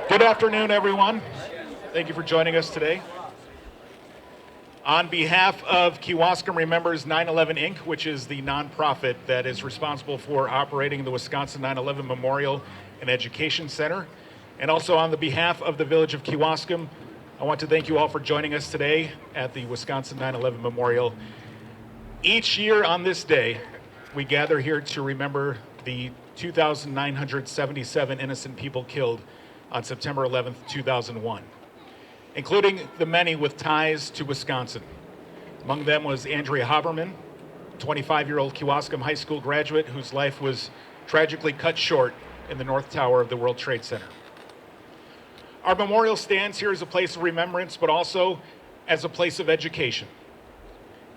Good afternoon, everyone. Thank you for joining us today. On behalf of Kewaskum Remembers 9/11 Inc., which is the nonprofit that is responsible for operating the Wisconsin 9/11 Memorial and Education Center, and also on the behalf of the Village of Kewaskum, I want to thank you all for joining us today at the Wisconsin 9/11 Memorial. Each year on this day, we gather here to remember the 2,977 innocent people killed on September 11th, 2001, including the many with ties to Wisconsin. Among them was Andrea Haberman, 25-year-old Kewaskum High School graduate whose life was tragically cut short in the North Tower of the World Trade Center. Our memorial stands here as a place of remembrance, but also as a place of education.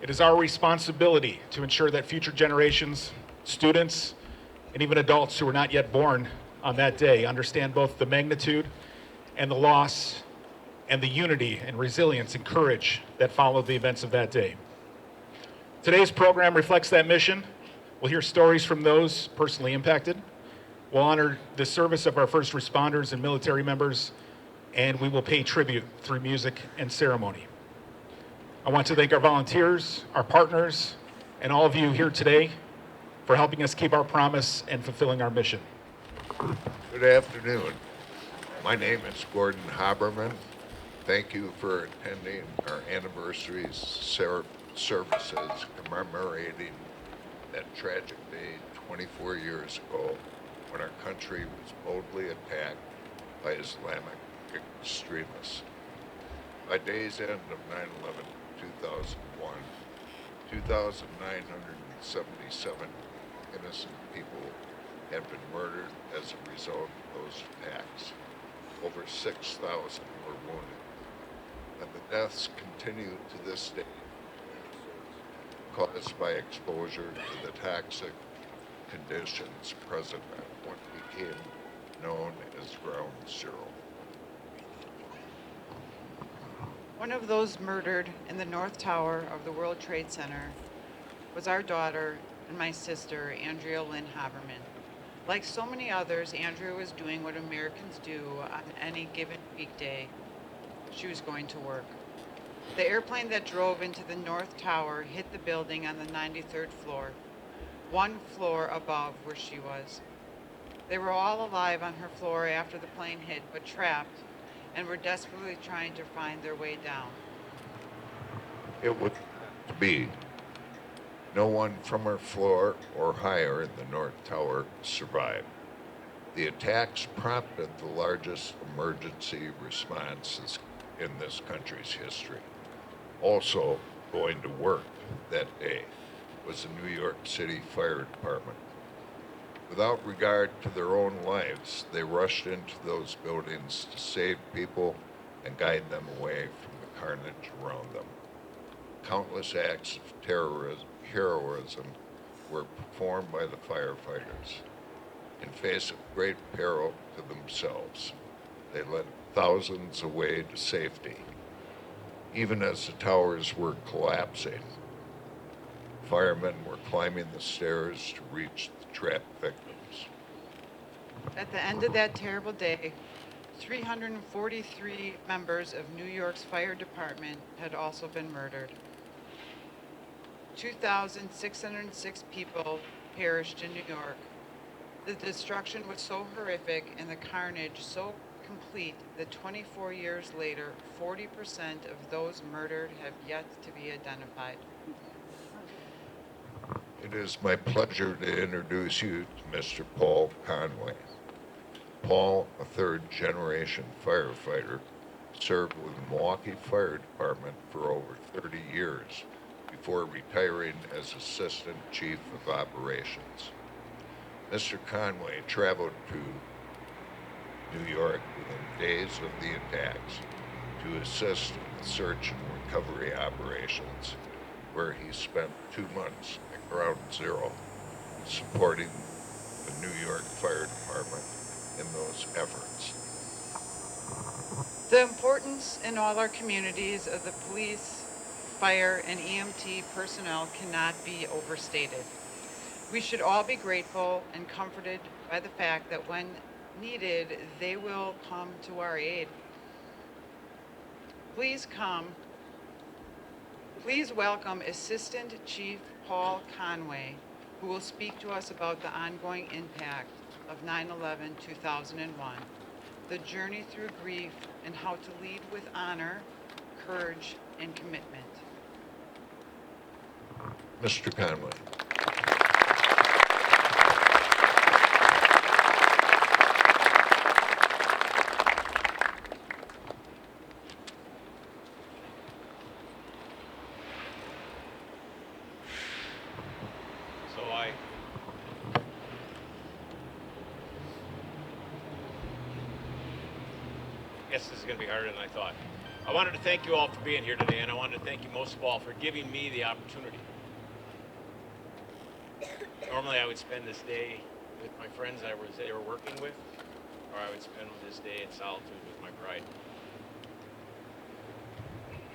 It is our responsibility to ensure that future generations, students, and even adults who were not yet born on that day understand both the magnitude and the loss and the unity and resilience and courage that followed the events of that day. Today's program reflects that mission. We'll hear stories from those personally impacted. We'll honor the service of our first responders and military members, and we will pay tribute through music and ceremony. I want to thank our volunteers, our partners, and all of you here today for helping us keep our promise and fulfilling our mission. Good afternoon. My name is Gordon Haberman. Thank you for attending our anniversary services commemorating that tragic day 24 years ago when our country was boldly attacked by Islamic extremists. By day's end of 9/11, 2001, 2,977 innocent people had been murdered as a result of those attacks. Over 6,000 were wounded. And the deaths continue to this day, caused by exposure to the toxic conditions present at what became known as Ground Zero. One of those murdered in the North Tower of the World Trade Center was our daughter and my sister, Andrea Lynn Haberman. Like so many others, Andrea was doing what Americans do on any given weekday. She was going to work. The airplane that drove into the North Tower hit the building on the 93rd floor, one floor above where she was. They were all alive on her floor after the plane hit, but trapped, and were desperately trying to find their way down. It would be. No one from our floor or higher in the North Tower survived. The attacks prompted the largest emergency responses in this country's history. Also, going to work that day was the New York City Fire Department. Without regard to their own lives, they rushed into those buildings to save people and guide them away from the carnage around them. Countless acts of heroism were performed by the firefighters. In face of great peril to themselves, they led thousands away to safety. Even as the towers were collapsing, firemen were climbing the stairs to reach the trapped victims. At the end of that terrible day, 343 members of New York's fire department had also been murdered. 2,606 people perished in New York. The destruction was so horrific and the carnage so complete that 24 years later, 40% of those murdered have yet to be identified. It is my pleasure to introduce you to Mr. Paul Conway. Paul, a third-generation firefighter, served with the Milwaukee Fire Department for over 30 years before retiring as Assistant Chief of Operations. Mr. Conway traveled to New York within days of the attacks to assist in the search and recovery operations, where he spent 2 months at Ground Zero, supporting the New York Fire Department in those efforts. The importance in all our communities of the police, fire, and EMT personnel cannot be overstated. We should all be grateful and comforted by the fact that when needed, they will come to our aid. Please welcome Assistant Chief Paul Conway, who will speak to us about the ongoing impact of 9/11/2001, the journey through grief, and how to lead with honor, courage, and commitment. Mr. Conway. So I guess this is going to be harder than I thought. I wanted to thank you all for being here today, and I wanted to thank you most of all for giving me the opportunity. Normally I would spend this day with my friends they were working with, or I would spend this day in solitude with my bride.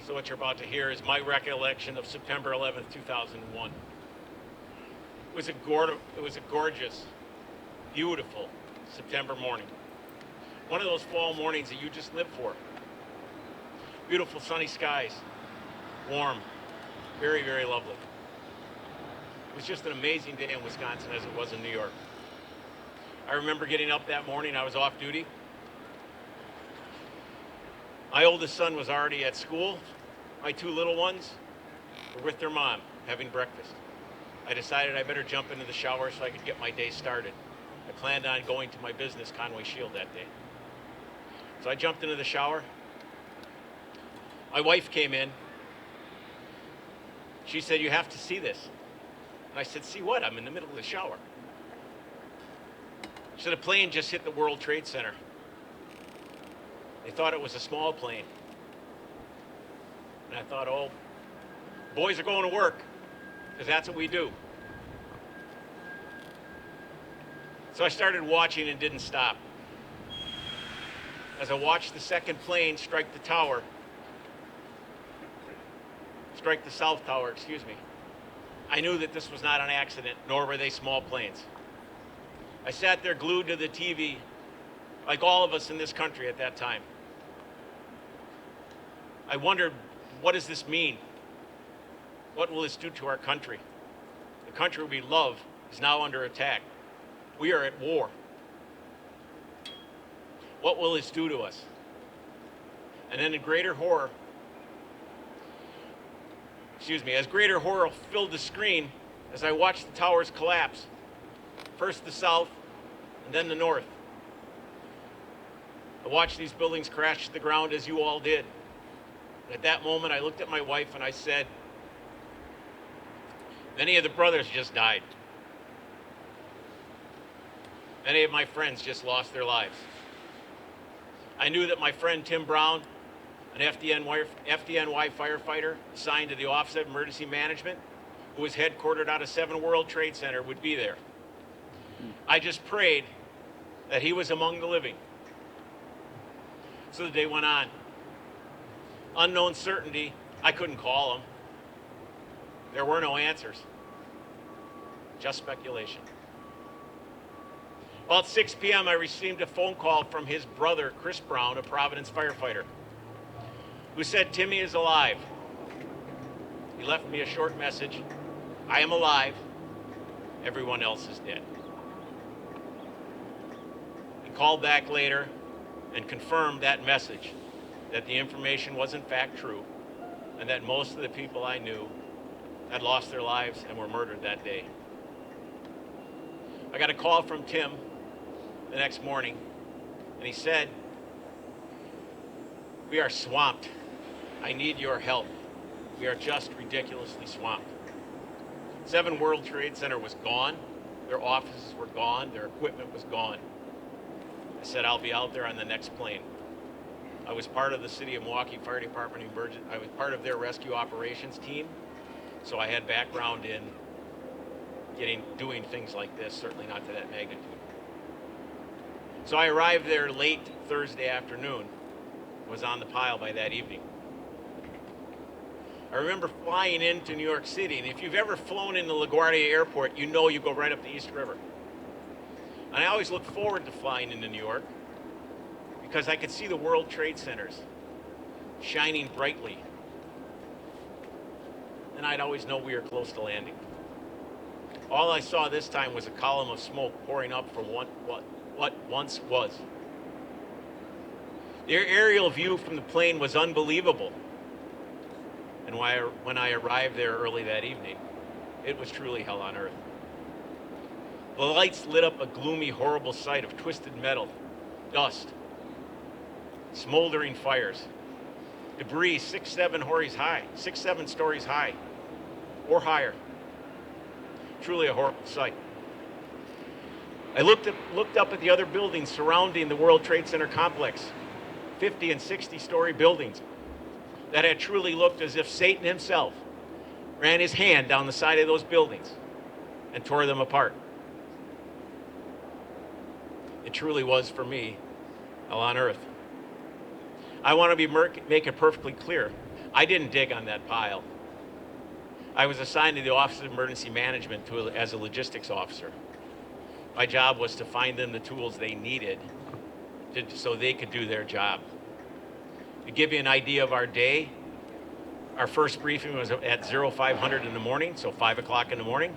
So what you're about to hear is my recollection of September 11th, 2001. It was a gorgeous, beautiful September morning. One of those fall mornings that you just live for. Beautiful sunny skies, warm, very, very lovely. It was just an amazing day in Wisconsin as it was in New York. I remember getting up that morning, I was off duty. My oldest son was already at school. My two little ones were with their mom having breakfast. I decided I better jump into the shower so I could get my day started. I planned on going to my business, Conway Shield, that day. So I jumped into the shower. My wife came in. She said, "You have to see this." And I said, "See what?" I'm in the middle of the shower. She said, "A plane just hit the World Trade Center. They thought it was a small plane." And I thought, oh, boys are going to work, because that's what we do. So I started watching and didn't stop. As I watched the second plane strike the South Tower, I knew that this was not an accident, nor were they small planes. I sat there glued to the TV, like all of us in this country at that time. I wondered, what does this mean? What will this do to our country? The country we love is now under attack. We are at war. What will this do to us? And then in greater horror, as greater horror filled the screen as I watched the towers collapse. First the south, and then the north. I watched these buildings crash to the ground as you all did. And at that moment, I looked at my wife and I said, many of the brothers just died. Many of my friends just lost their lives. I knew that my friend Tim Brown, an FDNY firefighter assigned to the Office of Emergency Management, who was headquartered out of 7 World Trade Center, would be there. I just prayed that he was among the living. So the day went on. Unknown certainty, I couldn't call him. There were no answers, just speculation. About 6 p.m., I received a phone call from his brother, Chris Brown, a Providence firefighter, who said, "Timmy is alive." He left me a short message. "I am alive. Everyone else is dead." He called back later and confirmed that message, that the information was in fact true, and that most of the people I knew had lost their lives and were murdered that day. I got a call from Tim the next morning, and he said, "We are swamped. I need your help. We are just ridiculously swamped." 7 World Trade Center was gone. Their offices were gone. Their equipment was gone. I said, "I'll be out there on the next plane." I was part of the City of Milwaukee Fire Department I was part of their rescue operations team, so I had background in doing things like this, certainly not to that magnitude. So I arrived there late Thursday afternoon, was on the pile by that evening. I remember flying into New York City, and if you've ever flown into LaGuardia Airport, you know you go right up the East River. And I always look forward to flying into New York because I could see the World Trade Centers shining brightly. And I'd always know we were close to landing. All I saw this time was a column of smoke pouring up from what once was. The aerial view from the plane was unbelievable. And when I arrived there early that evening, it was truly hell on earth. The lights lit up a gloomy, horrible sight of twisted metal, dust, smoldering fires, debris 6-7 stories high, or higher. Truly a horrible sight. I looked up at the other buildings surrounding the World Trade Center complex, 50 and 60-story buildings that had truly looked as if Satan himself ran his hand down the side of those buildings and tore them apart. It truly was, for me, hell on earth. I want to make it perfectly clear. I didn't dig on that pile. I was assigned to the Office of Emergency Management as a logistics officer. My job was to find them the tools they needed so they could do their job. To give you an idea of our day, our first briefing was at 0500 in the morning, so 5 o'clock in the morning.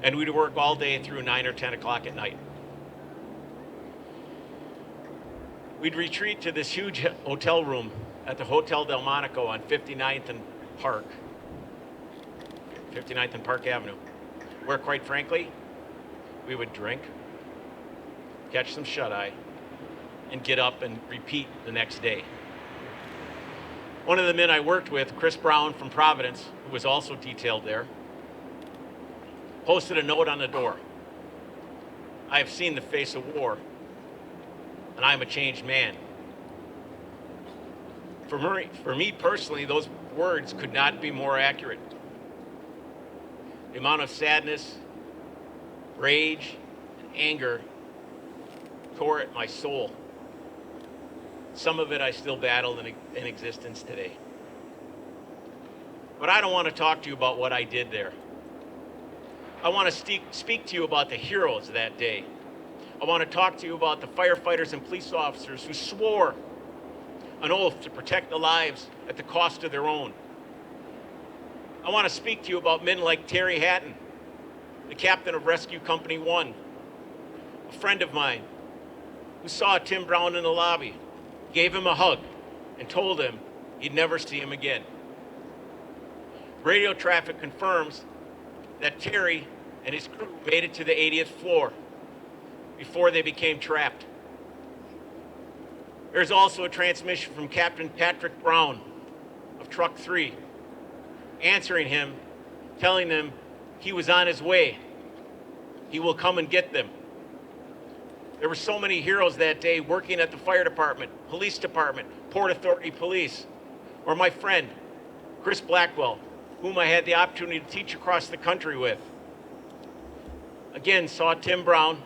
And we'd work all day through 9 or 10 o'clock at night. We'd retreat to this huge hotel room at the Hotel Del Monaco on 59th and Park Avenue, where, quite frankly, we would drink, catch some shut-eye, and get up and repeat the next day. One of the men I worked with, Chris Brown from Providence, who was also detailed there, posted a note on the door. I have seen the face of war, and I am a changed man. For me personally, those words could not be more accurate. The amount of sadness, rage, and anger tore at my soul. Some of it I still battle in existence today. But I don't want to talk to you about what I did there. I want to speak to you about the heroes that day. I want to talk to you about the firefighters and police officers who swore an oath to protect the lives at the cost of their own. I want to speak to you about men like Terry Hatton, the captain of Rescue Company 1, a friend of mine who saw Tim Brown in the lobby, gave him a hug, and told him he'd never see him again. Radio traffic confirms that Terry and his crew made it to the 80th floor before they became trapped. There's also a transmission from Captain Patrick Brown of Truck 3, answering him, telling them he was on his way. He will come and get them. There were so many heroes that day working at the fire department, police department, Port Authority Police, or my friend, Chris Blackwell, whom I had the opportunity to teach across the country with. Again, saw Tim Brown,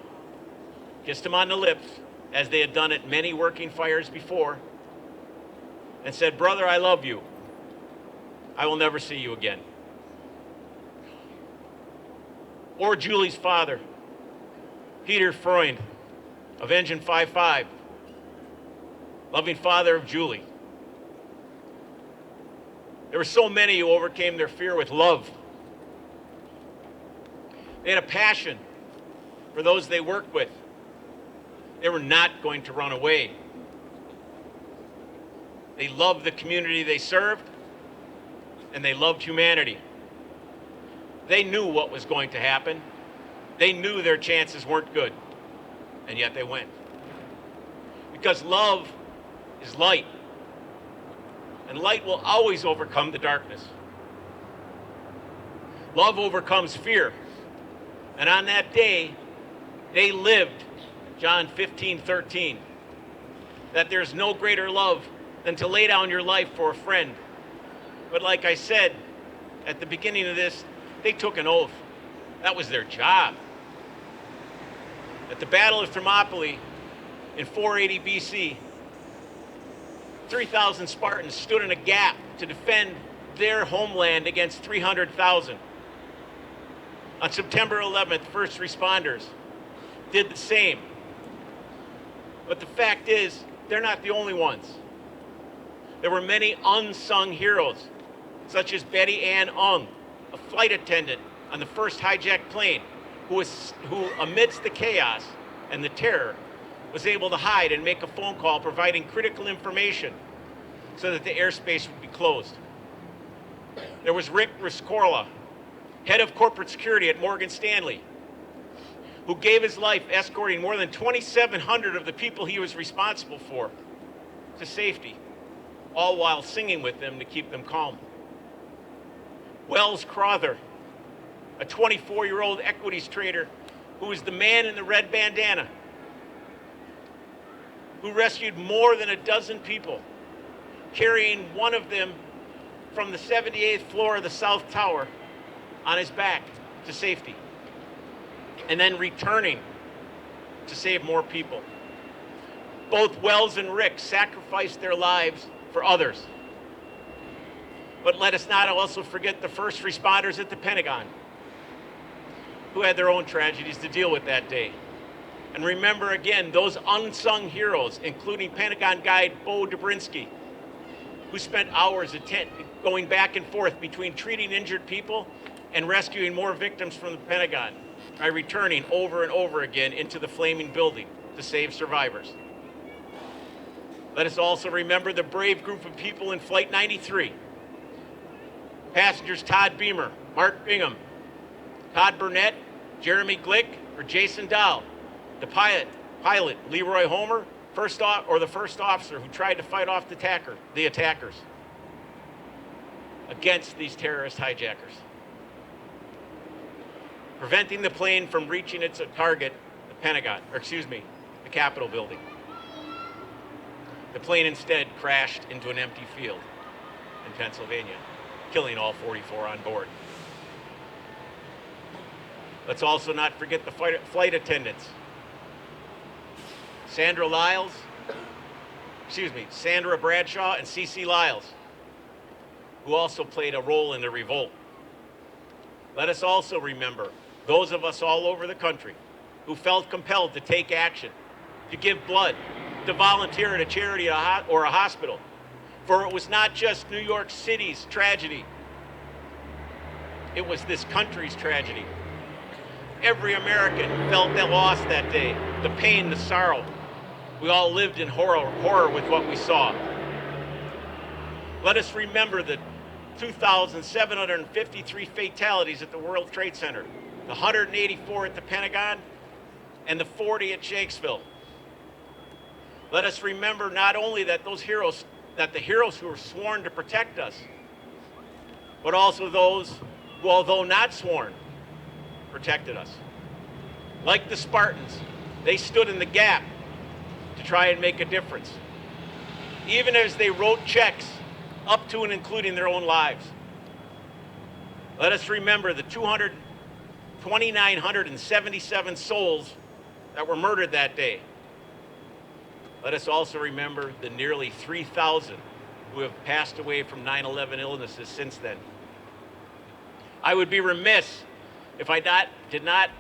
kissed him on the lips, as they had done at many working fires before, and said, "Brother, I love you. I will never see you again." Or Julie's father, Peter Freund of Engine 55, loving father of Julie. There were so many who overcame their fear with love. They had a passion for those they worked with. They were not going to run away. They loved the community they served, and they loved humanity. They knew what was going to happen. They knew their chances weren't good, and yet they went. Because love is light, and light will always overcome the darkness. Love overcomes fear, and on that day, they lived John 15:13, that there's no greater love than to lay down your life for a friend. But like I said at the beginning of this, they took an oath. That was their job. At the Battle of Thermopylae in 480 BC, 3,000 Spartans stood in a gap to defend their homeland against 300,000. On September 11th, first responders did the same. But the fact is, they're not the only ones. There were many unsung heroes, such as Betty Ann Ung, a flight attendant on the first hijacked plane, who amidst the chaos and the terror, was able to hide and make a phone call providing critical information so that the airspace would be closed. There was Rick Riscorla, head of corporate security at Morgan Stanley, who gave his life escorting more than 2,700 of the people he was responsible for to safety, all while singing with them to keep them calm. Wells Crowther, a 24-year-old equities trader who was the man in the red bandana, who rescued more than a dozen people, carrying one of them from the 78th floor of the South Tower on his back to safety, and then returning to save more people. Both Wells and Rick sacrificed their lives for others. But let us not also forget the first responders at the Pentagon, who had their own tragedies to deal with that day. And remember again, those unsung heroes, including Pentagon guide Bo Dobrinsky, who spent hours going back and forth between treating injured people and rescuing more victims from the Pentagon by returning over and over again into the flaming building to save survivors. Let us also remember the brave group of people in Flight 93. Passengers Todd Beamer, Mark Bingham, Todd Burnett, Jeremy Glick, or Jason Dahl. The pilot Leroy Homer, the first officer who tried to fight off the attackers against these terrorist hijackers, preventing the plane from reaching its target, the Capitol building. The plane instead crashed into an empty field in Pennsylvania, killing all 44 on board. Let's also not forget the flight attendants. Sandra Bradshaw and C.C. Lyles, who also played a role in the revolt. Let us also remember those of us all over the country who felt compelled to take action, to give blood, to volunteer at a charity or a hospital. For it was not just New York City's tragedy, it was this country's tragedy. Every American felt that loss that day, the pain, the sorrow. We all lived in horror with what we saw. Let us remember the 2,753 fatalities at the World Trade Center, the 184 at the Pentagon, and the 40 at Shakespeare. Let us remember not only that the heroes who were sworn to protect us, but also those who, although not sworn, protected us. Like the Spartans, they stood in the gap to try and make a difference, even as they wrote checks up to and including their own lives. Let us remember the 2,977 souls that were murdered that day. Let us also remember the nearly 3,000 who have passed away from 9/11 illnesses since then. I would be remiss if I did not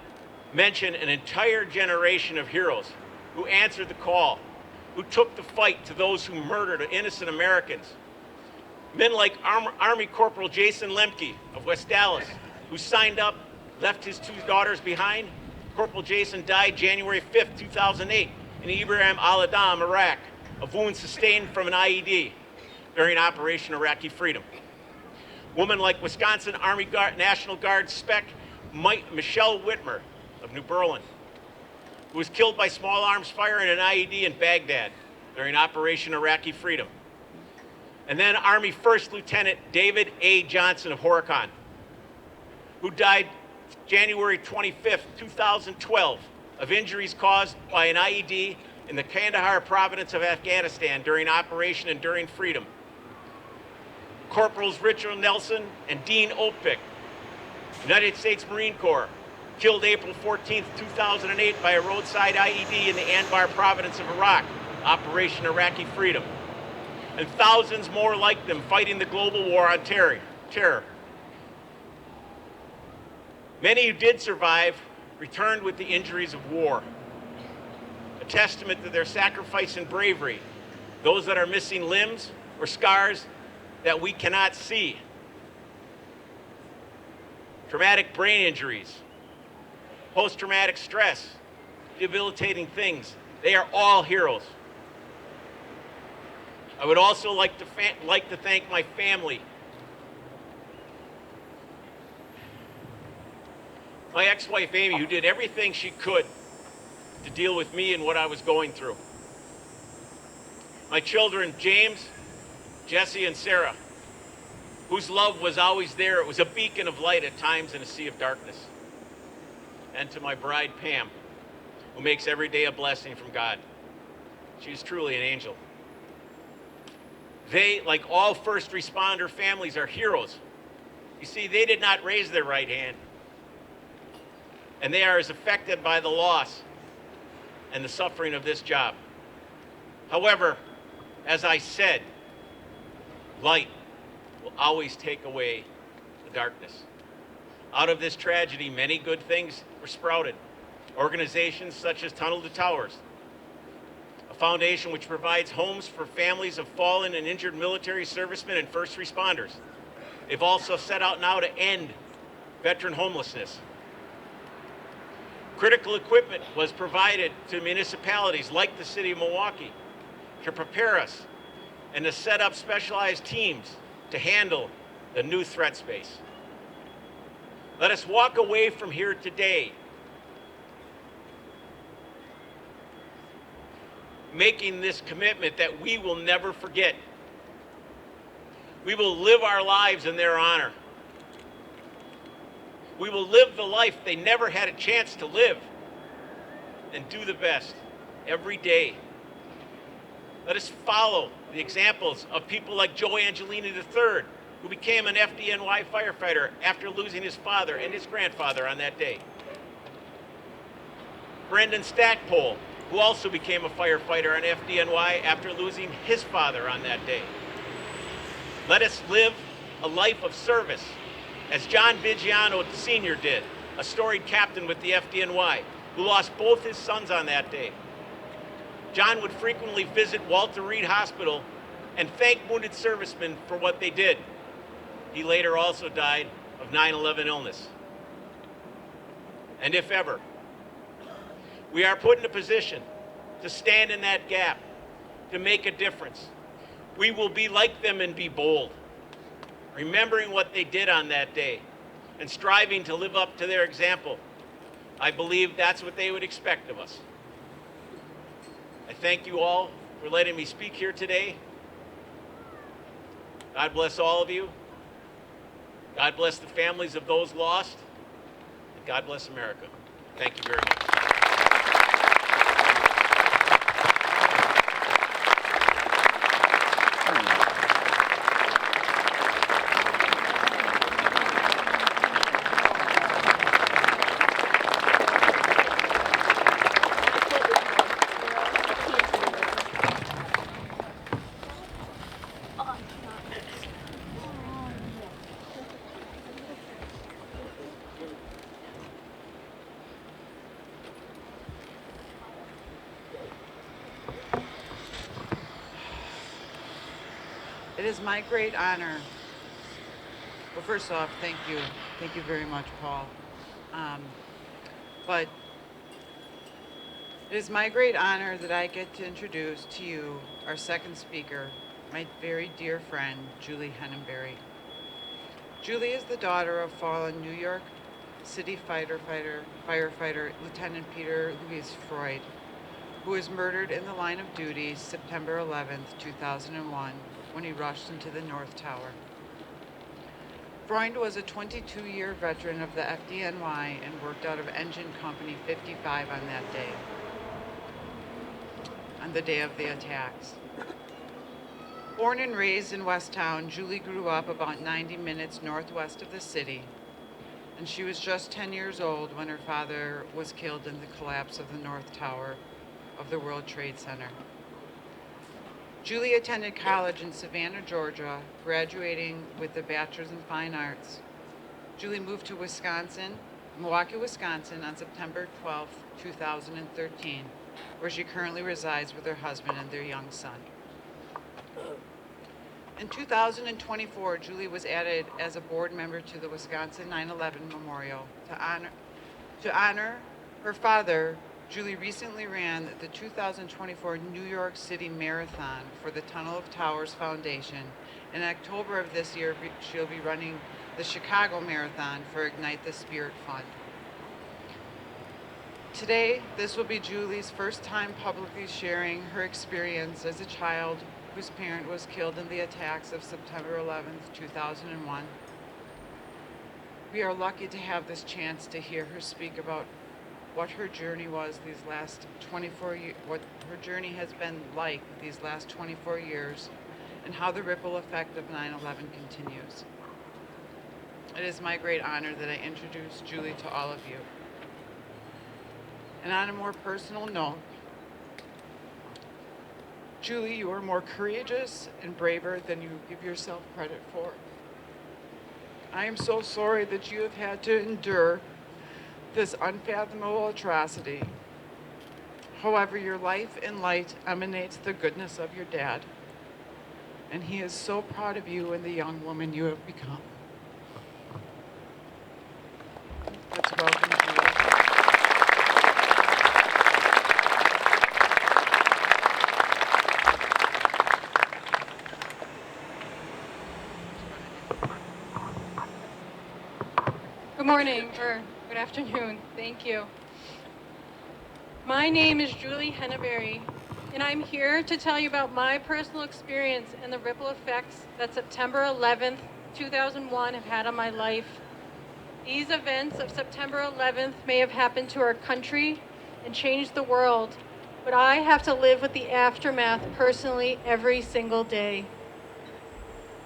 mention an entire generation of heroes who answered the call, who took the fight to those who murdered innocent Americans. Men like Army Corporal Jason Lemke of West Dallas, who signed up, left his 2 daughters behind. Corporal Jason died January 5th, 2008 in Ibrahim al-Adham, Iraq, of wounds sustained from an IED during Operation Iraqi Freedom. Women like Wisconsin Army National Guard Spec Michelle Whitmer of New Berlin, who was killed by small arms fire in an IED in Baghdad during Operation Iraqi Freedom. And then Army First Lieutenant David A. Johnson of Horicon, who died January 25th, 2012, of injuries caused by an IED in the Kandahar province of Afghanistan during Operation Enduring Freedom. Corporals Richard Nelson and Dean Opick, United States Marine Corps, killed April 14th, 2008 by a roadside IED in the Anbar province of Iraq, Operation Iraqi Freedom. And thousands more like them fighting the global war on terror. Many who did survive returned with the injuries of war, a testament to their sacrifice and bravery. Those that are missing limbs or scars that we cannot see. Traumatic brain injuries, post-traumatic stress, debilitating things. They are all heroes. I would also like to thank my family. My ex-wife, Amy, who did everything she could to deal with me and what I was going through. My children, James, Jesse, and Sarah, whose love was always there. It was a beacon of light at times in a sea of darkness. And to my bride, Pam, who makes every day a blessing from God. She is truly an angel. They, like all first responder families, are heroes. You see, they did not raise their right hand. And they are as affected by the loss and the suffering of this job. However, as I said, light will always take away the darkness. Out of this tragedy, many good things were sprouted. Organizations such as Tunnel to Towers, a foundation which provides homes for families of fallen and injured military servicemen and first responders. They've also set out now to end veteran homelessness. Critical equipment was provided to municipalities like the city of Milwaukee to prepare us and to set up specialized teams to handle the new threat space. Let us walk away from here today making this commitment that we will never forget. We will live our lives in their honor. We will live the life they never had a chance to live and do the best every day. Let us follow the examples of people like Joe Angelini III, who became an FDNY firefighter after losing his father and his grandfather on that day. Brendan Stackpole, who also became a firefighter on FDNY after losing his father on that day. Let us live a life of service, as John Bigiano Sr. did, a storied captain with the FDNY, who lost both his sons on that day. John would frequently visit Walter Reed Hospital and thank wounded servicemen for what they did. He later also died of 9/11 illness. And if ever we are put in a position to stand in that gap, to make a difference, we will be like them and be bold, remembering what they did on that day and striving to live up to their example. I believe that's what they would expect of us. I thank you all for letting me speak here today. God bless all of you. God bless the families of those lost. And God bless America. Thank you very much. It is my great honor. Well, first off, thank you. Thank you very much, Paul. But it is my great honor that I get to introduce to you our second speaker, my very dear friend, Julie Henenberry. Julie is the daughter of fallen New York City firefighter Lieutenant Peter Louis Freud, who was murdered in the line of duty September 11th, 2001, when he rushed into the North Tower. Freund was a 22-year veteran of the FDNY and worked out of Engine Company 55 on that day, on the day of the attacks. Born and raised in Westtown, Julie grew up about 90 minutes northwest of the city, and she was just 10 years old when her father was killed in the collapse of the North Tower of the World Trade Center. Julie attended college in Savannah, Georgia, graduating with a bachelor's in fine arts. Julie moved to Milwaukee, Wisconsin on September 12, 2013. where she currently resides with her husband and their young son. In 2024, Julie was added as a board member to the Wisconsin 9/11 Memorial. To honor her father, Julie recently ran the 2024 New York City Marathon for the Tunnel of Towers Foundation. In October of this year, she'll be running the Chicago Marathon for Ignite the Spirit Fund. Today, this will be Julie's first time publicly sharing her experience as a child whose parent was killed in the attacks of September 11th, 2001. We are lucky to have this chance to hear her speak about what her journey was these last 24 years, what her journey has been like these last 24 years, and how the ripple effect of 9/11 continues. It is my great honor that I introduce Julie to all of you. And on a more personal note, Julie, you are more courageous and braver than you give yourself credit for. I am so sorry that you have had to endure this unfathomable atrocity. However, your life and light emanates the goodness of your dad, and he is so proud of you and the young woman you have become. Let's welcome Julie. Good morning, or good afternoon. Thank you. My name is Julie Henneberry, and I'm here to tell you about my personal experience and the ripple effects that September 11th, 2001 have had on my life. These events of September 11th may have happened to our country and changed the world, but I have to live with the aftermath personally every single day.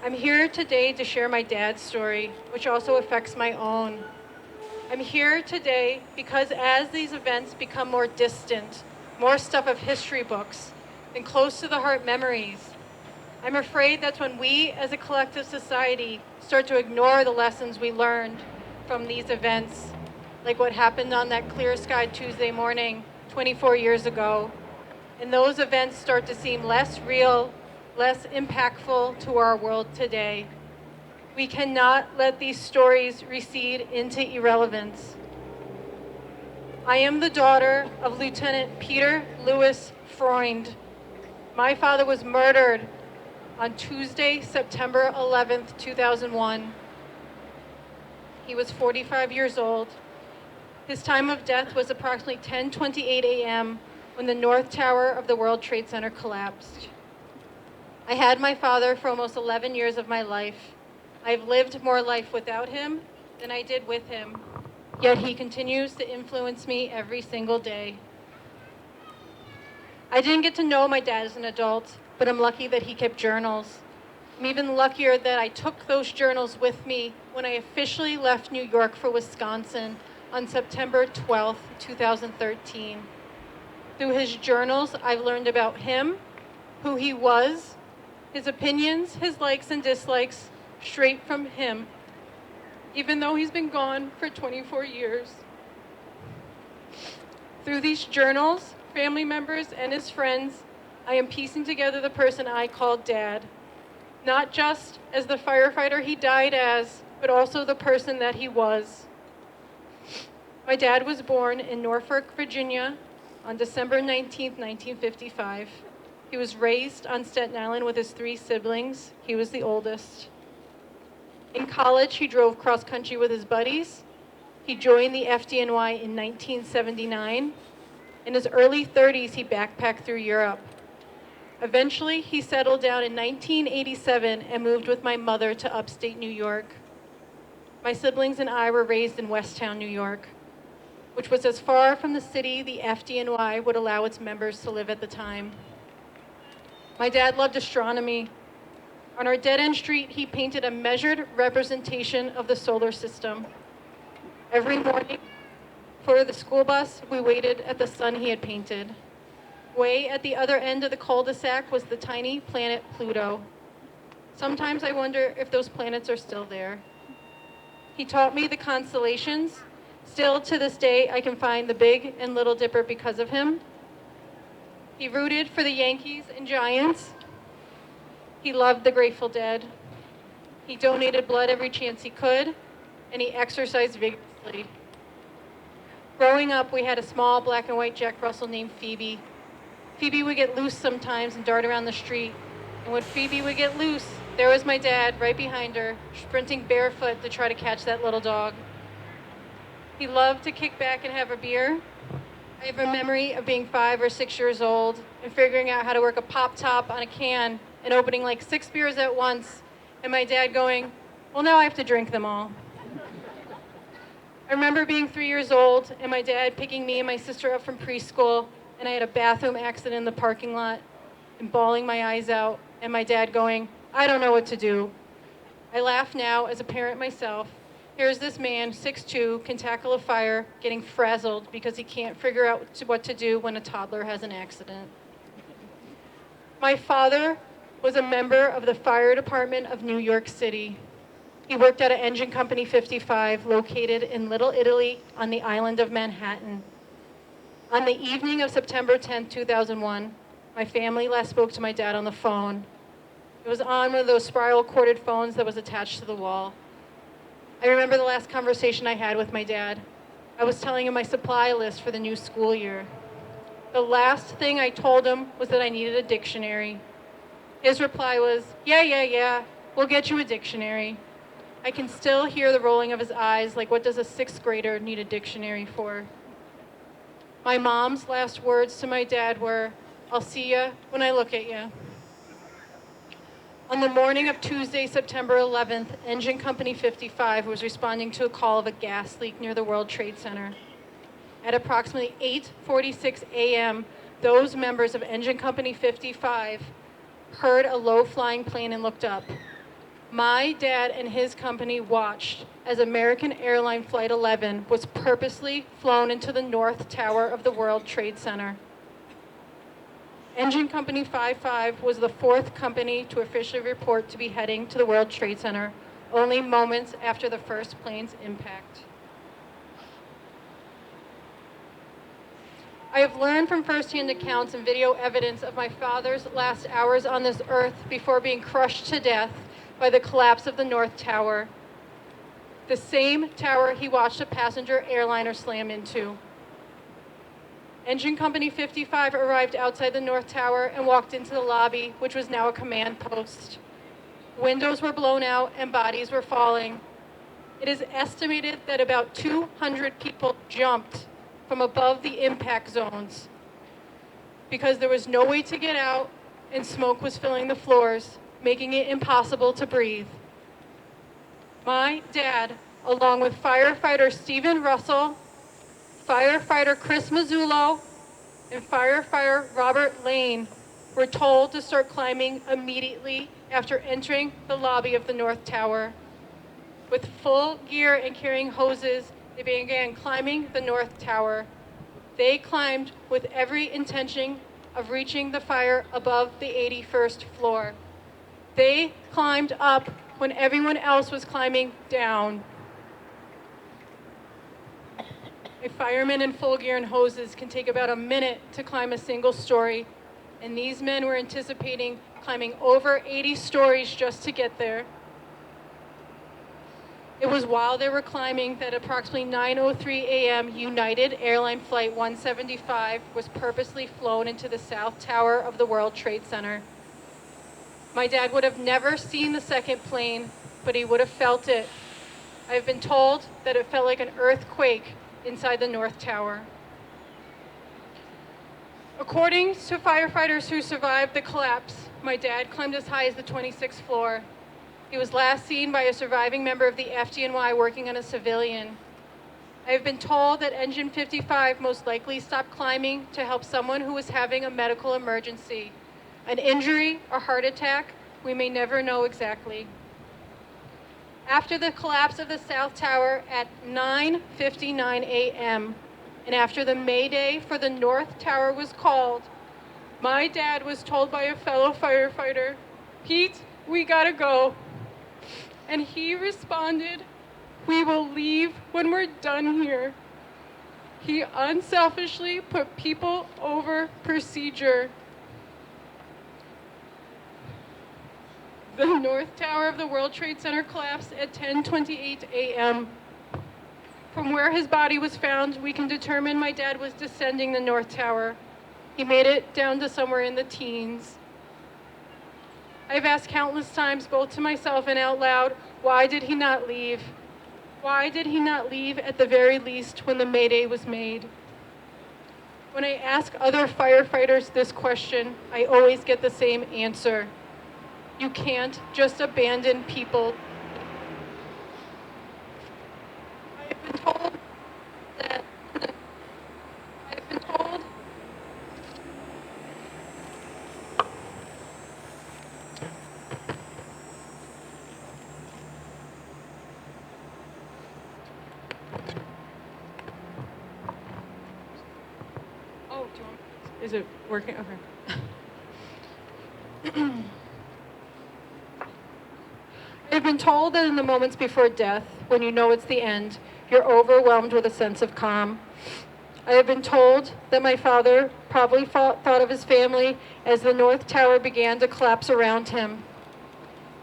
I'm here today to share my dad's story, which also affects my own. I'm here today because as these events become more distant, more stuff of history books, and close to the heart memories, I'm afraid that's when we as a collective society start to ignore the lessons we learned from these events, like what happened on that clear sky Tuesday morning 24 years ago. And those events start to seem less real, less impactful to our world today. We cannot let these stories recede into irrelevance. I am the daughter of Lieutenant Peter Louis Freund. My father was murdered on Tuesday, September 11th, 2001. He was 45 years old. His time of death was approximately 10:28 a.m. when the North Tower of the World Trade Center collapsed. I had my father for almost 11 years of my life. I've lived more life without him than I did with him, yet he continues to influence me every single day. I didn't get to know my dad as an adult, but I'm lucky that he kept journals. I'm even luckier that I took those journals with me when I officially left New York for Wisconsin on September 12th, 2013. Through his journals, I've learned about him, who he was, his opinions, his likes and dislikes, straight from him, even though he's been gone for 24 years. Through these journals, family members, and his friends, I am piecing together the person I call Dad, not just as the firefighter he died as, but also the person that he was. My dad was born in Norfolk, Virginia on December 19th, 1955. He was raised on Staten Island with his 3 siblings. He was the oldest. In college, he drove cross country with his buddies. He joined the FDNY in 1979. In his early 30s, he backpacked through Europe. Eventually, he settled down in 1987 and moved with my mother to upstate New York. My siblings and I were raised in Westtown, New York, which was as far from the city the FDNY would allow its members to live at the time. My dad loved astronomy. On our dead-end street, he painted a measured representation of the solar system. Every morning, for the school bus, we waited at the sun he had painted. Way at the other end of the cul-de-sac was the tiny planet Pluto. Sometimes I wonder if those planets are still there. He taught me the constellations. Still, to this day, I can find the Big and Little Dipper because of him. He rooted for the Yankees and Giants. He loved the Grateful Dead. He donated blood every chance he could, and he exercised vigorously. Growing up, we had a small black and white Jack Russell named Phoebe. Phoebe would get loose sometimes and dart around the street. And when Phoebe would get loose, there was my dad right behind her, sprinting barefoot to try to catch that little dog. He loved to kick back and have a beer. I have a memory of being 5 or 6 years old and figuring out how to work a pop top on a can and opening like 6 beers at once, and my dad going, "Well, now I have to drink them all." I remember being 3 years old and my dad picking me and my sister up from preschool, and I had a bathroom accident in the parking lot and bawling my eyes out, and my dad going, "I don't know what to do." I laugh now as a parent myself. Here's this man, 6'2", can tackle a fire, getting frazzled because he can't figure out what to do when a toddler has an accident. My father was a member of the fire department of New York City. He worked at an engine company 55 located in Little Italy on the island of Manhattan. On the evening of September 10, 2001, my family last spoke to my dad on the phone. It was on one of those spiral corded phones that was attached to the wall. I remember the last conversation I had with my dad. I was telling him my supply list for the new school year. The last thing I told him was that I needed a dictionary. His reply was, yeah, we'll get you a dictionary. I can still hear the rolling of his eyes, like what does a 6th grader need a dictionary for? My mom's last words to my dad were, "I'll see ya when I look at ya." On the morning of Tuesday, September 11th, Engine Company 55 was responding to a call of a gas leak near the World Trade Center. At approximately 8:46 a.m., those members of Engine Company 55 heard a low-flying plane and looked up. My dad and his company watched as American Airline Flight 11 was purposely flown into the North Tower of the World Trade Center. Engine Company 55 was the 4th company to officially report to be heading to the World Trade Center, only moments after the first plane's impact. I have learned from firsthand accounts and video evidence of my father's last hours on this earth before being crushed to death by the collapse of the North Tower, the same tower he watched a passenger airliner slam into. Engine Company 55 arrived outside the North Tower and walked into the lobby, which was now a command post. Windows were blown out and bodies were falling. It is estimated that about 200 people jumped from above the impact zones because there was no way to get out and smoke was filling the floors, making it impossible to breathe. My dad, along with firefighter Stephen Russell, firefighter Chris Mazzullo, and firefighter Robert Lane, were told to start climbing immediately after entering the lobby of the North Tower. With full gear and carrying hoses, they began climbing the North Tower. They climbed with every intention of reaching the fire above the 81st floor. They climbed up when everyone else was climbing down. A fireman in full gear and hoses can take about a minute to climb a single story, and these men were anticipating climbing over 80 stories just to get there. It was while they were climbing that approximately 9:03 a.m. United Airline Flight 175 was purposely flown into the South Tower of the World Trade Center. My dad would have never seen the second plane, but he would have felt it. I have been told that it felt like an earthquake inside the North Tower. According to firefighters who survived the collapse, my dad climbed as high as the 26th floor. He was last seen by a surviving member of the FDNY working on a civilian. I have been told that Engine 55 most likely stopped climbing to help someone who was having a medical emergency. An injury or heart attack, we may never know exactly. After the collapse of the South Tower at 9:59 a.m., and after the Mayday for the North Tower was called, my dad was told by a fellow firefighter, "Pete, we gotta go." And he responded, "We will leave when we're done here." He unselfishly put people over procedure. The North Tower of the World Trade Center collapsed at 10:28 a.m. From where his body was found, we can determine my dad was descending the North Tower. He made it down to somewhere in the teens. I've asked countless times, both to myself and out loud, why did he not leave? Why did he not leave at the very least when the Mayday was made? When I ask other firefighters this question, I always get the same answer. You can't just abandon people. I have been told that Oh, do you want, is it working? Okay. I've been told that in the moments before death, when you know it's the end, you're overwhelmed with a sense of calm. I have been told that my father probably thought of his family as the North Tower began to collapse around him.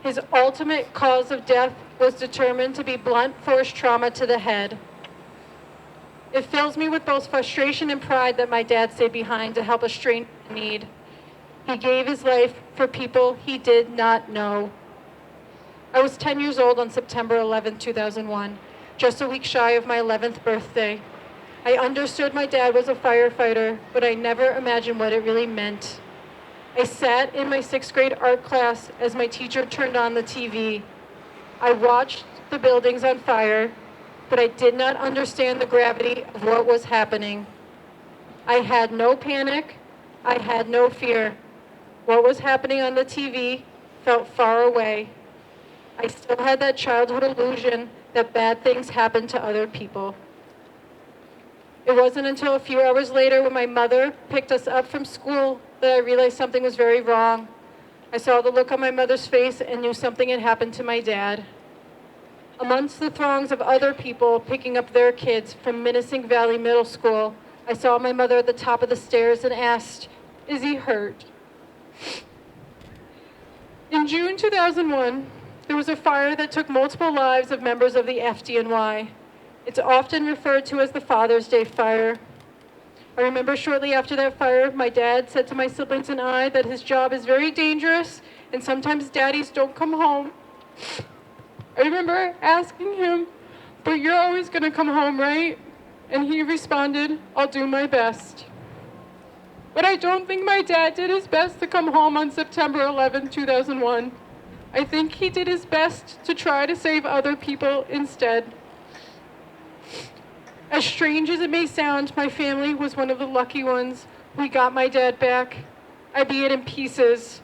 His ultimate cause of death was determined to be blunt force trauma to the head. It fills me with both frustration and pride that my dad stayed behind to help a stranger in need. He gave his life for people he did not know. I was 10 years old on September 11, 2001, just a week shy of my 11th birthday. I understood my dad was a firefighter, but I never imagined what it really meant. I sat in my 6th grade art class as my teacher turned on the TV. I watched the buildings on fire, but I did not understand the gravity of what was happening. I had no panic. I had no fear. What was happening on the TV felt far away. I still had that childhood illusion that bad things happened to other people. It wasn't until a few hours later when my mother picked us up from school that I realized something was very wrong. I saw the look on my mother's face and knew something had happened to my dad. Amongst the throngs of other people picking up their kids from Menacing Valley Middle School, I saw my mother at the top of the stairs and asked, "Is he hurt?" In June 2001, there was a fire that took multiple lives of members of the FDNY. It's often referred to as the Father's Day fire. I remember shortly after that fire, my dad said to my siblings and I that his job is very dangerous and sometimes daddies don't come home. I remember asking him, "But you're always gonna come home, right?" And he responded, "I'll do my best." But I don't think my dad did his best to come home on September 11, 2001. I think he did his best to try to save other people instead. As strange as it may sound, my family was one of the lucky ones. We got my dad back, albeit in pieces.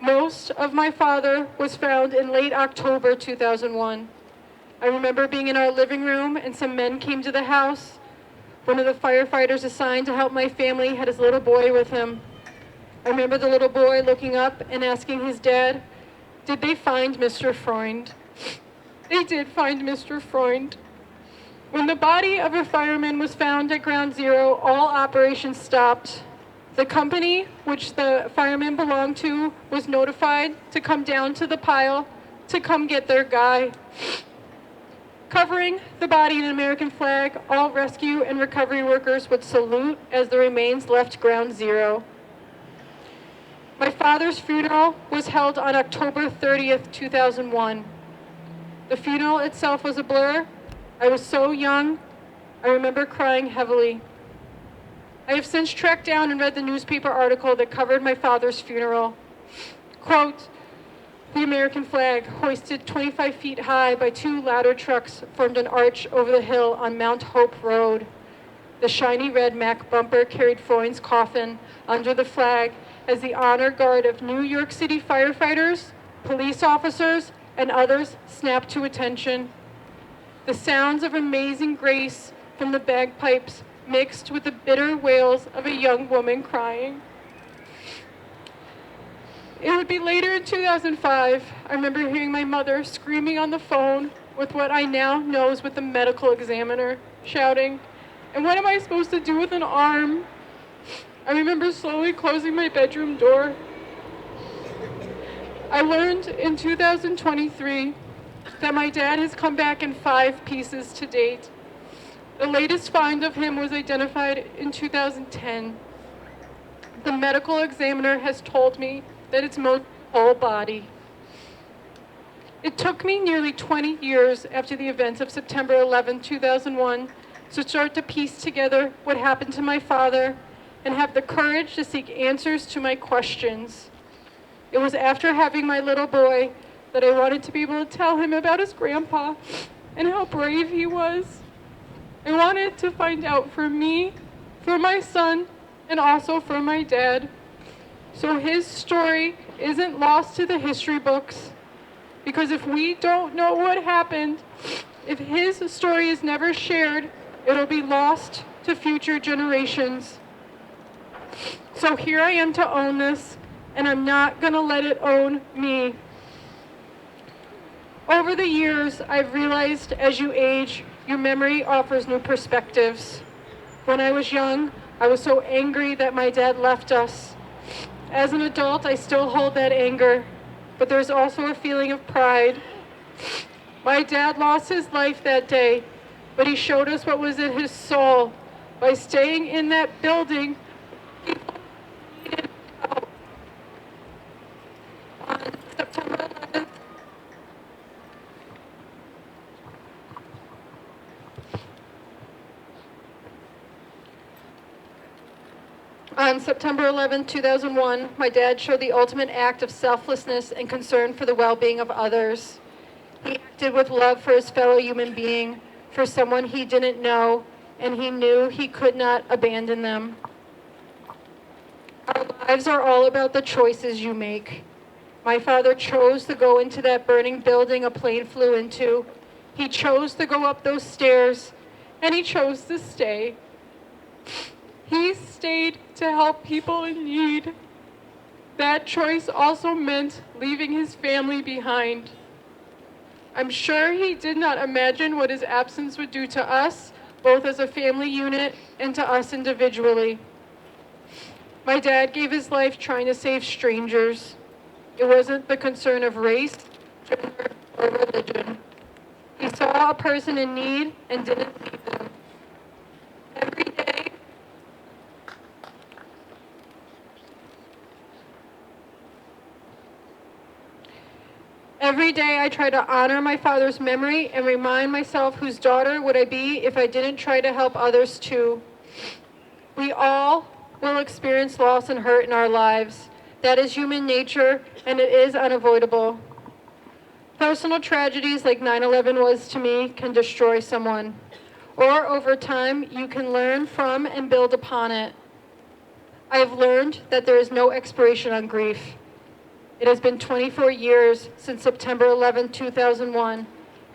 Most of my father was found in late October 2001. I remember being in our living room and some men came to the house. One of the firefighters assigned to help my family had his little boy with him. I remember the little boy looking up and asking his dad, "Did they find Mr. Freund?" They did find Mr. Freund. When the body of a fireman was found at Ground Zero, all operations stopped. The company, which the fireman belonged to, was notified to come down to the pile to come get their guy. Covering the body in an American flag, all rescue and recovery workers would salute as the remains left Ground Zero. My father's funeral was held on October 30th, 2001. The funeral itself was a blur. I was so young, I remember crying heavily. I have since tracked down and read the newspaper article that covered my father's funeral. Quote, "The American flag, hoisted 25 feet high by 2 ladder trucks, formed an arch over the hill on Mount Hope Road. The shiny red Mack bumper carried Freund's coffin under the flag as the honor guard of New York City firefighters, police officers, and others snapped to attention. The sounds of amazing grace from the bagpipes mixed with the bitter wails of a young woman crying." It would be later in 2005, I remember hearing my mother screaming on the phone with what I now know is with the medical examiner, shouting, And what am I supposed to do with an arm? I remember slowly closing my bedroom door. I learned in 2023 that my dad has come back in 5 pieces to date. The latest find of him was identified in 2010. The medical examiner has told me that it's mostly whole body. It took me nearly 20 years after the events of September 11, 2001 to start to piece together what happened to my father and have the courage to seek answers to my questions. It was after having my little boy that I wanted to be able to tell him about his grandpa and how brave he was. I wanted to find out for me, for my son, and also for my dad. So his story isn't lost to the history books. Because if we don't know what happened, if his story is never shared, it'll be lost to future generations. So here I am to own this, and I'm not gonna let it own me. Over the years, I've realized as you age, your memory offers new perspectives. When I was young, I was so angry that my dad left us. As an adult, I still hold that anger, but there's also a feeling of pride. My dad lost his life that day, but he showed us what was in his soul by staying in that building. On September 11, 2001, my dad showed the ultimate act of selflessness and concern for the well-being of others. He acted with love for his fellow human being, for someone he didn't know, and he knew he could not abandon them. Our lives are all about the choices you make. My father chose to go into that burning building a plane flew into. He chose to go up those stairs, and he chose to stay. He stayed to help people in need. That choice also meant leaving his family behind. I'm sure he did not imagine what his absence would do to us, both as a family unit and to us individually. My dad gave his life trying to save strangers. It wasn't the concern of race, gender, or religion. He saw a person in need and didn't leave them. Every day I try to honor my father's memory and remind myself whose daughter would I be if I didn't try to help others too. We all will experience loss and hurt in our lives. That is human nature, and it is unavoidable. Personal tragedies like 9/11 was to me can destroy someone. Or over time, you can learn from and build upon it. I have learned that there is no expiration on grief. It has been 24 years since September 11, 2001,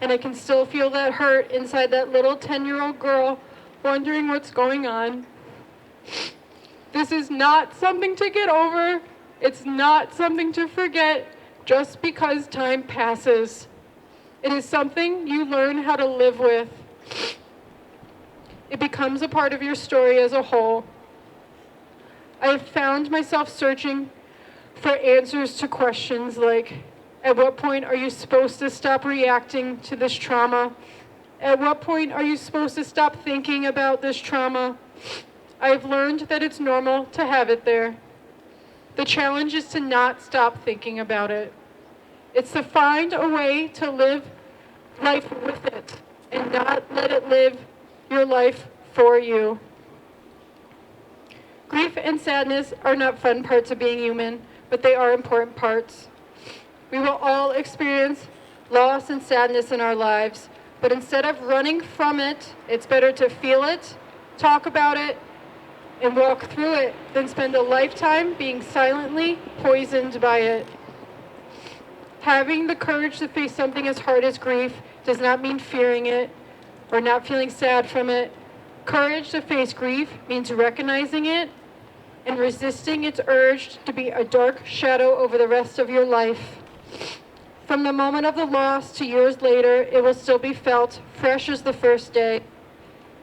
and I can still feel that hurt inside that little 10-year-old girl wondering what's going on. This is not something to get over. It's not something to forget just because time passes. It is something you learn how to live with. It becomes a part of your story as a whole. I have found myself searching for answers to questions like, at what point are you supposed to stop reacting to this trauma? At what point are you supposed to stop thinking about this trauma? I've learned that it's normal to have it there. The challenge is to not stop thinking about it. It's to find a way to live life with it and not let it live your life for you. Grief and sadness are not fun parts of being human, but they are important parts. We will all experience loss and sadness in our lives, but instead of running from it, it's better to feel it, talk about it, and walk through it than spend a lifetime being silently poisoned by it. Having the courage to face something as hard as grief does not mean fearing it or not feeling sad from it. Courage to face grief means recognizing it and resisting its urge to be a dark shadow over the rest of your life. From the moment of the loss to years later, it will still be felt fresh as the first day.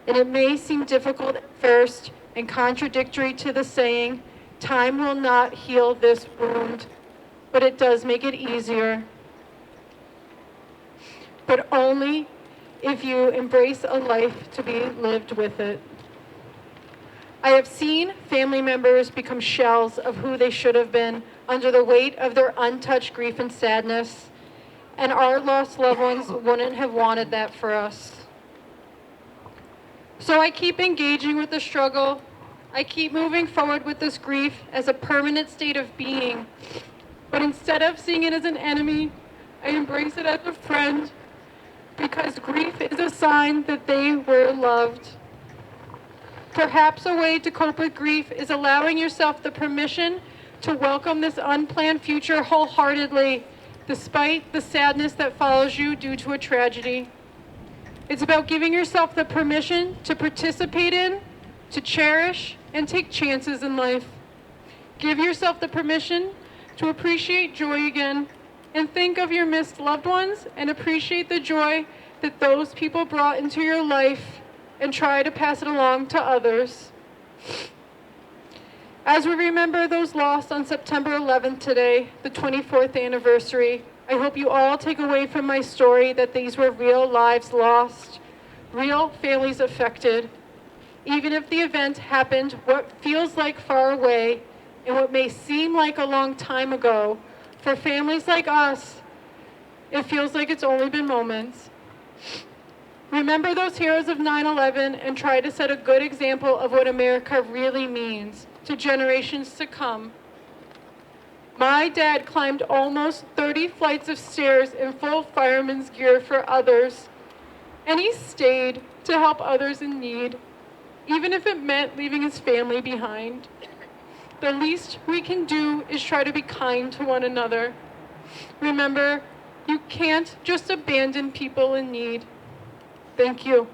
and it may seem difficult at first and contradictory to the saying, time will not heal this wound, but it does make it easier. But only if you embrace a life to be lived with it. I have seen family members become shells of who they should have been under the weight of their untouched grief and sadness, and our lost loved ones wouldn't have wanted that for us. So I keep engaging with the struggle. I keep moving forward with this grief as a permanent state of being. But instead of seeing it as an enemy, I embrace it as a friend, because grief is a sign that they were loved. Perhaps a way to cope with grief is allowing yourself the permission to welcome this unplanned future wholeheartedly, despite the sadness that follows you due to a tragedy. It's about giving yourself the permission to participate in, to cherish, and take chances in life. Give yourself the permission to appreciate joy again, and think of your missed loved ones and appreciate the joy that those people brought into your life, and try to pass it along to others. As we remember those lost on September 11th today, the 24th anniversary, I hope you all take away from my story that these were real lives lost, real families affected. Even if the event happened what feels like far away and what may seem like a long time ago, for families like us, it feels like it's only been moments. Remember those heroes of 9/11 and try to set a good example of what America really means to generations to come. My dad climbed almost 30 flights of stairs in full fireman's gear for others, and he stayed to help others in need, even if it meant leaving his family behind. The least we can do is try to be kind to one another. Remember, you can't just abandon people in need. Thank you.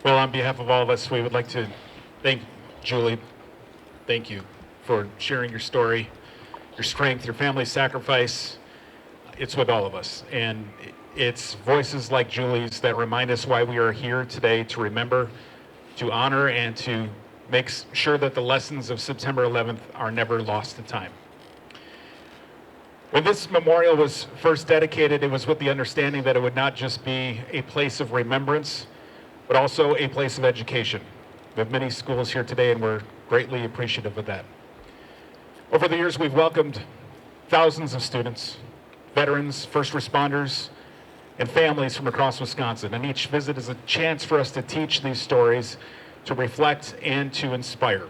Well, on behalf of all of us, we would like to thank Julie. Thank you for sharing your story, your strength, your family's sacrifice. It's with all of us. And it's voices like Julie's that remind us why we are here today, to remember, to honor, and to make sure that the lessons of September 11th are never lost to time. When this memorial was first dedicated, it was with the understanding that it would not just be a place of remembrance, but also a place of education. We have many schools here today, and we're greatly appreciative of that. Over the years, we've welcomed thousands of students, veterans, first responders, and families from across Wisconsin, and each visit is a chance for us to teach these stories, to reflect, and to inspire.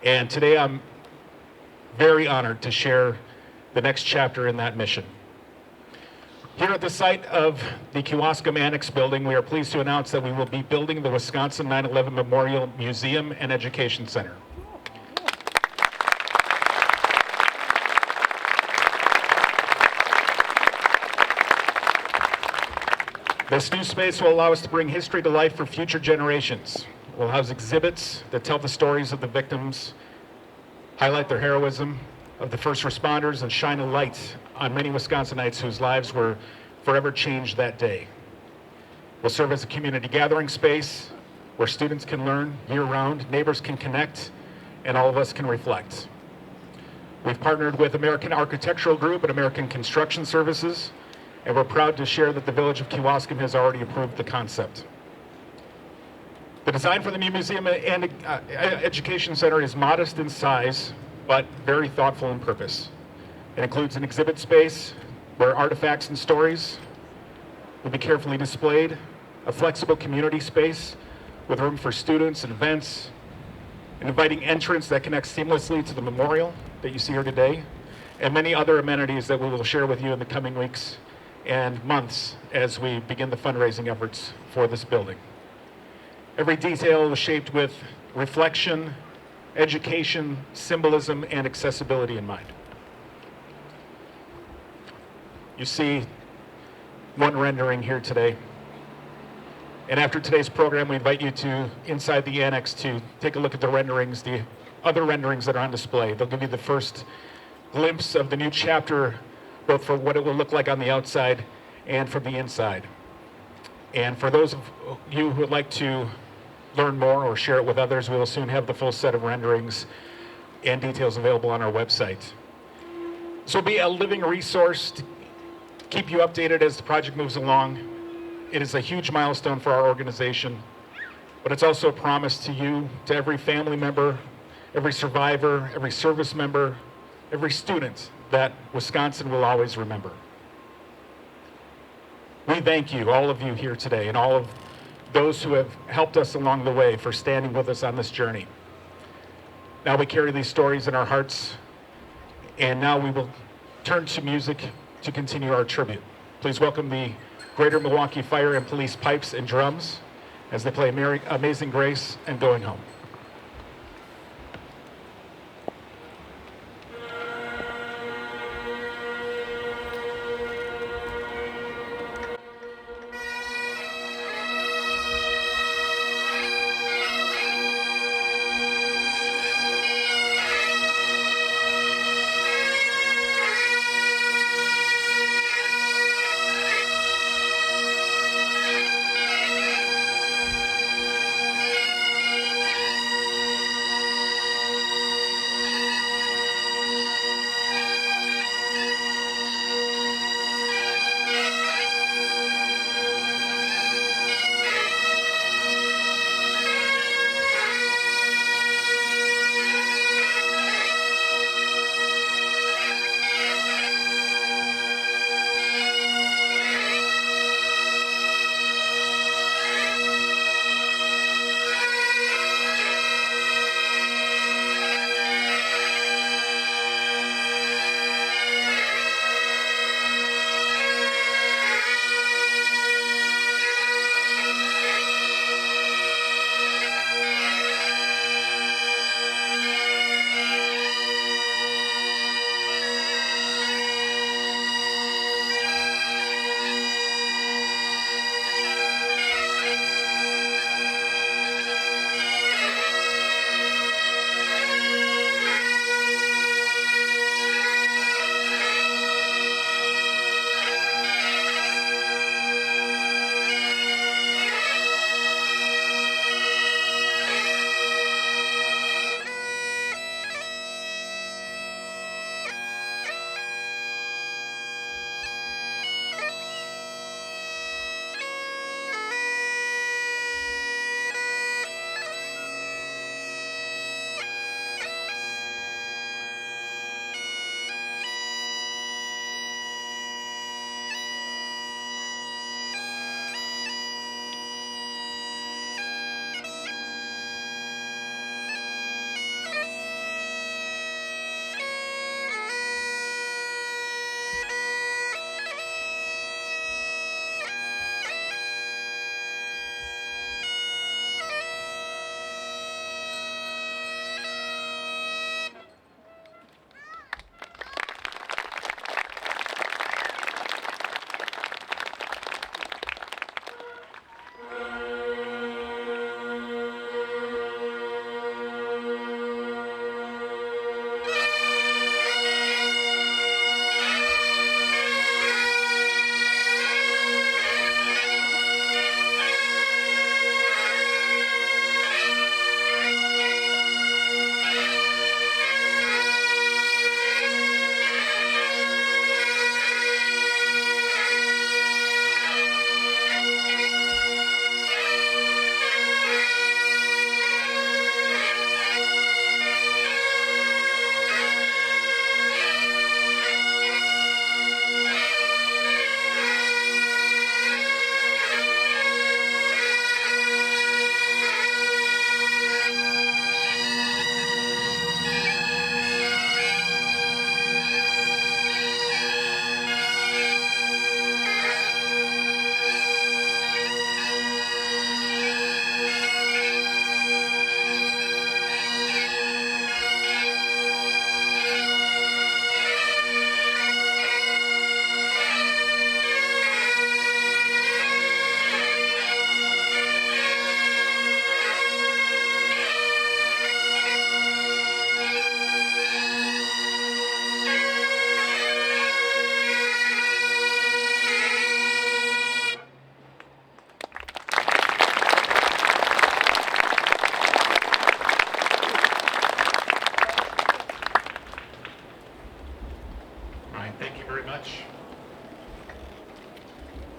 And today, I'm very honored to share the next chapter in that mission. Here at the site of the Kewaskum Annex building, we are pleased to announce that we will be building the Wisconsin 9/11 Memorial Museum and Education Center. This new space will allow us to bring history to life for future generations. We'll house exhibits that tell the stories of the victims, highlight their heroism, of the first responders, and shine a light on many Wisconsinites whose lives were forever changed that day. We'll serve as a community gathering space where students can learn year-round, neighbors can connect, and all of us can reflect. We've partnered with American Architectural Group and American Construction Services, and we're proud to share that the Village of Kewaskum has already approved the concept. The design for the new museum and education center is modest in size, but very thoughtful in purpose. It includes an exhibit space where artifacts and stories will be carefully displayed, a flexible community space with room for students and events, an inviting entrance that connects seamlessly to the memorial that you see here today, and many other amenities that we will share with you in the coming weeks and months as we begin the fundraising efforts for this building. Every detail was shaped with reflection, education, symbolism, and accessibility in mind. You see one rendering here today. And after today's program, we invite you to, inside the annex, to take a look at the renderings, the other renderings that are on display. They'll give you the first glimpse of the new chapter, both for what it will look like on the outside and from the inside. And for those of you who would like to learn more or share it with others, we will soon have the full set of renderings and details available on our website. This will be a living resource to keep you updated as the project moves along. It is a huge milestone for our organization, but it's also a promise to you, to every family member, every survivor, every service member, every student, that Wisconsin will always remember. We thank you, all of you here today, and all of those who have helped us along the way, for standing with us on this journey. Now we carry these stories in our hearts, and now we will turn to music to continue our tribute. Please welcome the Greater Milwaukee Fire and Police Pipes and Drums as they play Amazing Grace and Going Home.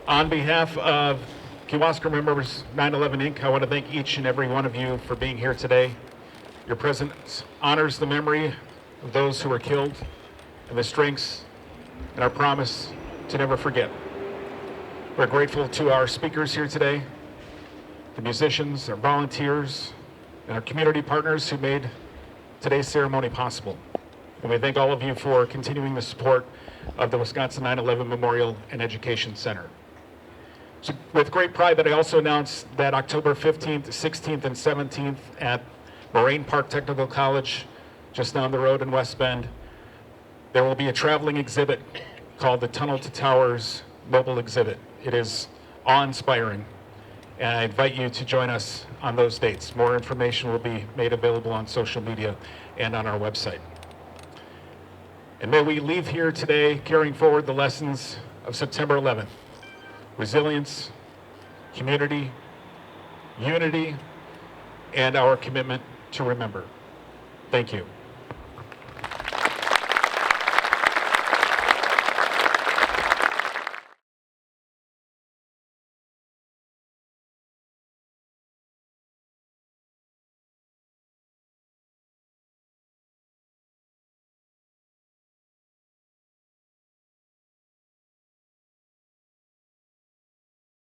On behalf of Kewaskum Remembers 9/11 Inc., I want to thank each and every one of you for being here today. Your presence honors the memory of those who were killed and the strengths and our promise to never forget. We're grateful to our speakers here today, the musicians, our volunteers, and our community partners who made today's ceremony possible. And we thank all of you for continuing the support of the Wisconsin 9/11 Memorial and Education Center. So with great pride that I also announce that October 15th, 16th, and 17th at Moraine Park Technical College, just down the road in West Bend, there will be a traveling exhibit called the Tunnel to Towers Mobile Exhibit. It is awe-inspiring, and I invite you to join us on those dates. More information will be made available on social media and on our website. And may we leave here today carrying forward the lessons of September 11th. Resilience, community, unity, and our commitment to remember. Thank you.